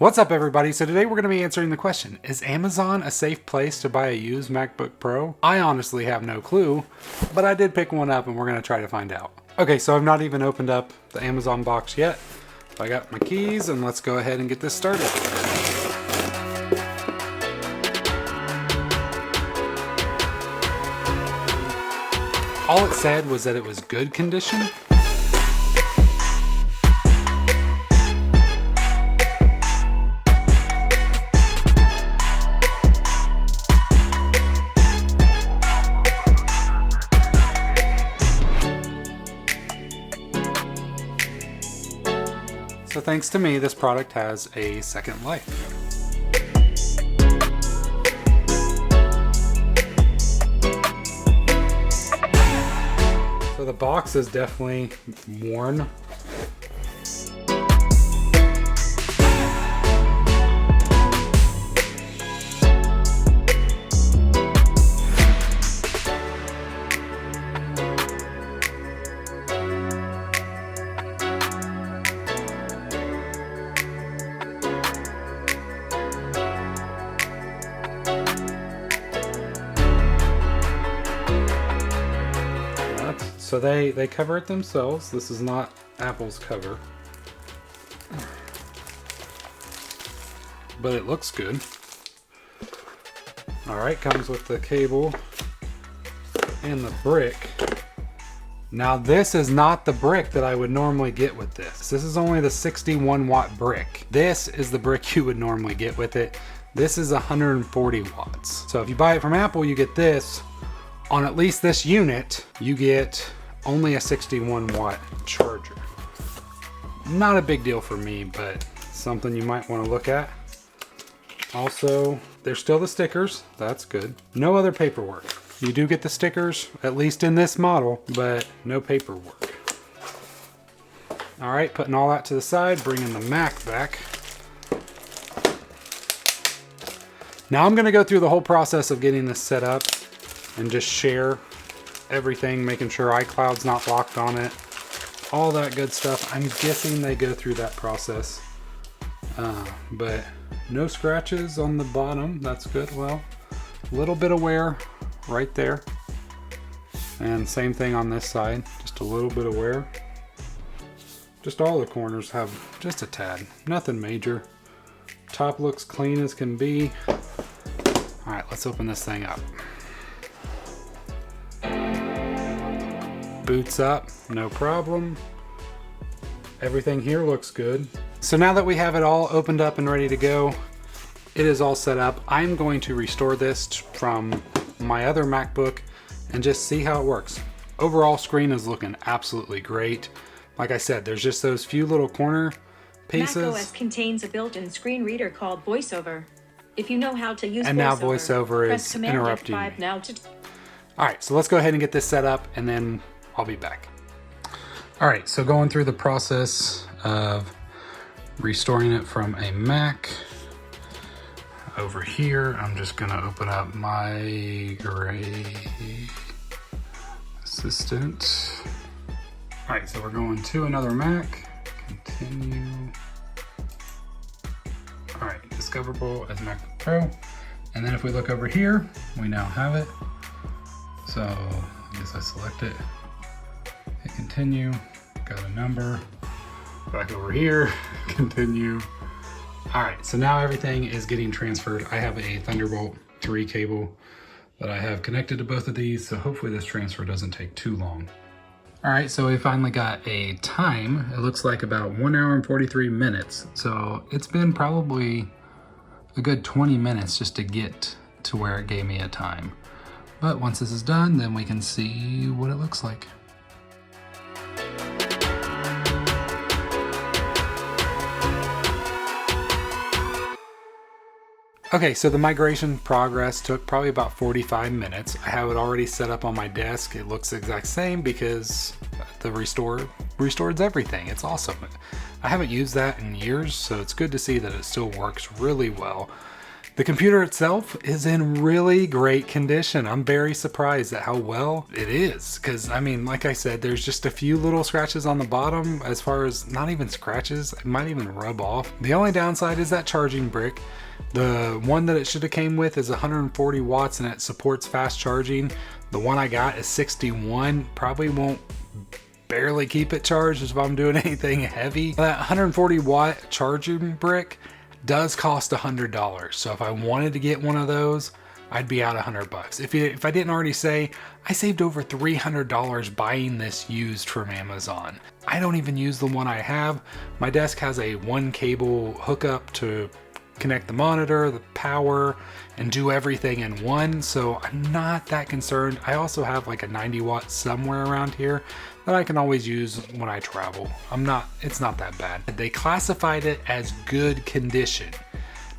What's up, everybody? So today we're going to be answering the question, is Amazon a safe place to buy a used MacBook Pro? I honestly have no clue, but I did pick one up and we're going to try to find out. Okay, so I've not even opened up the Amazon box yet. I got my keys and let's go ahead and get this started. All it said was that it was good condition. So thanks to me, this product has a second life. So the box is definitely worn. So they cover it themselves. This is not Apple's cover. But it looks good. Alright, comes with the cable and the brick. Now this is not the brick that I would normally get with this. This is only the 61 watt brick. This is the brick you would normally get with it. This is 140 watts. So if you buy it from Apple, you get this. On at least this unit, you get only a 61 watt charger. Not a big deal for me, but something you might want to look at. Also, there's still the stickers. That's good. No other paperwork. You do get the stickers, at least in this model, but no paperwork. All right, putting all that to the side, bringing the Mac back. Now I'm going to go through the whole process of getting this set up and just share everything, making sure iCloud's not locked on it, all that good stuff. I'm guessing they go through that process, but no scratches on the bottom. That's good. Well, a little bit of wear right there, and same thing on this side, just a little bit of wear. Just all the corners have just a tad, nothing major. Top looks clean as can be. All right, let's open this thing up. Boots up, no problem. Everything here looks good. So now that we have it all opened up and ready to go, it is all set up. I'm going to restore this from my other MacBook and just see how it works. Overall screen is looking absolutely great. Like I said, there's just those few little corner pieces. macOS contains a built-in screen reader called VoiceOver. If you know how to use and now VoiceOver is interrupting me. Now to... All right, so let's go ahead and get this set up and then I'll be back. All right, so going through the process of restoring it from a Mac. Over here, I'm just gonna open up my Gray Assistant. All right, so we're going to another Mac, continue. All right, discoverable as MacBook Pro. And then if we look over here, we now have it. So I guess I select it. Hit continue, got a number, back over here, continue. All right, so now everything is getting transferred. I have a Thunderbolt 3 cable that I have connected to both of these, so hopefully this transfer doesn't take too long. All right, so we finally got a time. It looks like about 1 hour and 43 minutes. So it's been probably a good 20 minutes just to get to where it gave me a time. But once this is done, then we can see what it looks like. Okay, so the migration progress took probably about 45 minutes. I have it already set up on my desk. It looks the exact same because the restored everything. It's awesome. I haven't used that in years, so it's good to see that it still works really well. The computer itself is in really great condition. I'm very surprised at how well it is. Because, I mean, like I said, there's just a few little scratches on the bottom, as far as not even scratches. It might even rub off. The only downside is that charging brick. The one that it should have came with is 140 watts and it supports fast charging. The one I got is 61. Probably won't barely keep it charged if I'm doing anything heavy. That 140 watt charging brick does cost $100. So if I wanted to get one of those, I'd be out $100. If I didn't already say, I saved over $300 buying this used from Amazon. I don't even use the one I have. My desk has a one cable hookup to connect the monitor, the power, and do everything in one, so I'm not that concerned. I also have like a 90 watt somewhere around here that I can always use when I travel. It's not that bad. They classified it as good condition.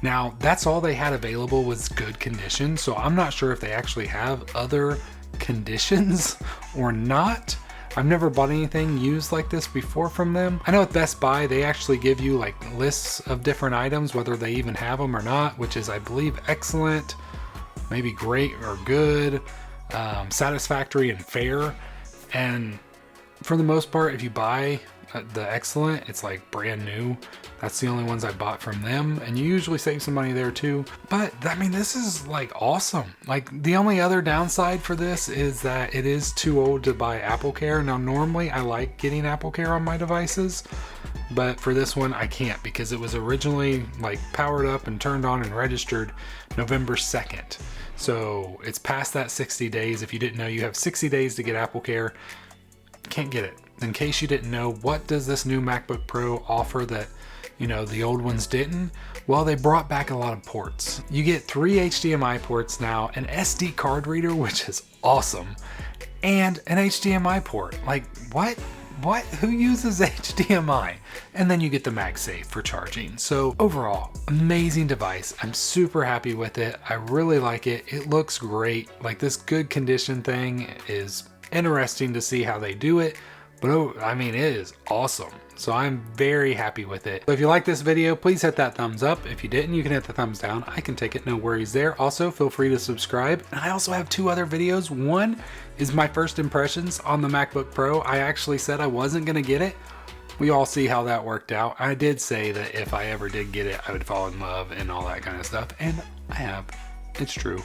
Now, that's all they had available was good condition, so I'm not sure if they actually have other conditions or not. I've never bought anything used like this before from them. I know at Best Buy, they actually give you like lists of different items, whether they even have them or not, which is, I believe, excellent, maybe great or good, satisfactory and fair. And for the most part, if you buy the excellent, it's like brand new. That's the only ones I bought from them, and you usually save some money there too. But I mean, this is like awesome. Like, the only other downside for this is that it is too old to buy AppleCare. Now normally I like getting AppleCare on my devices, but for this one I can't, because it was originally like powered up and turned on and registered November 2nd. So it's past that 60 days. If you didn't know, you have 60 days to get AppleCare. Can't get it. In case you didn't know, what does this new MacBook Pro offer that, you know, the old ones didn't? Well, they brought back a lot of ports. You get 3 HDMI ports now, an SD card reader, which is awesome, and an HDMI port. Like, what? Who uses HDMI? And then you get the MagSafe for charging. So overall, amazing device. I'm super happy with it. I really like it. It looks great. Like, this good condition thing is interesting to see how they do it. But I mean, it is awesome. So I'm very happy with it. So if you like this video, please hit that thumbs up. If you didn't, you can hit the thumbs down. I can take it, no worries there. Also, feel free to subscribe. And I also have 2 other videos. One is my first impressions on the MacBook Pro. I actually said I wasn't gonna get it. We all see how that worked out. I did say that if I ever did get it, I would fall in love and all that kind of stuff. And I have, it's true.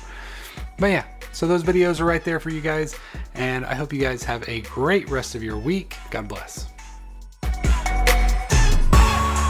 But yeah, so those videos are right there for you guys. And I hope you guys have a great rest of your week. God bless.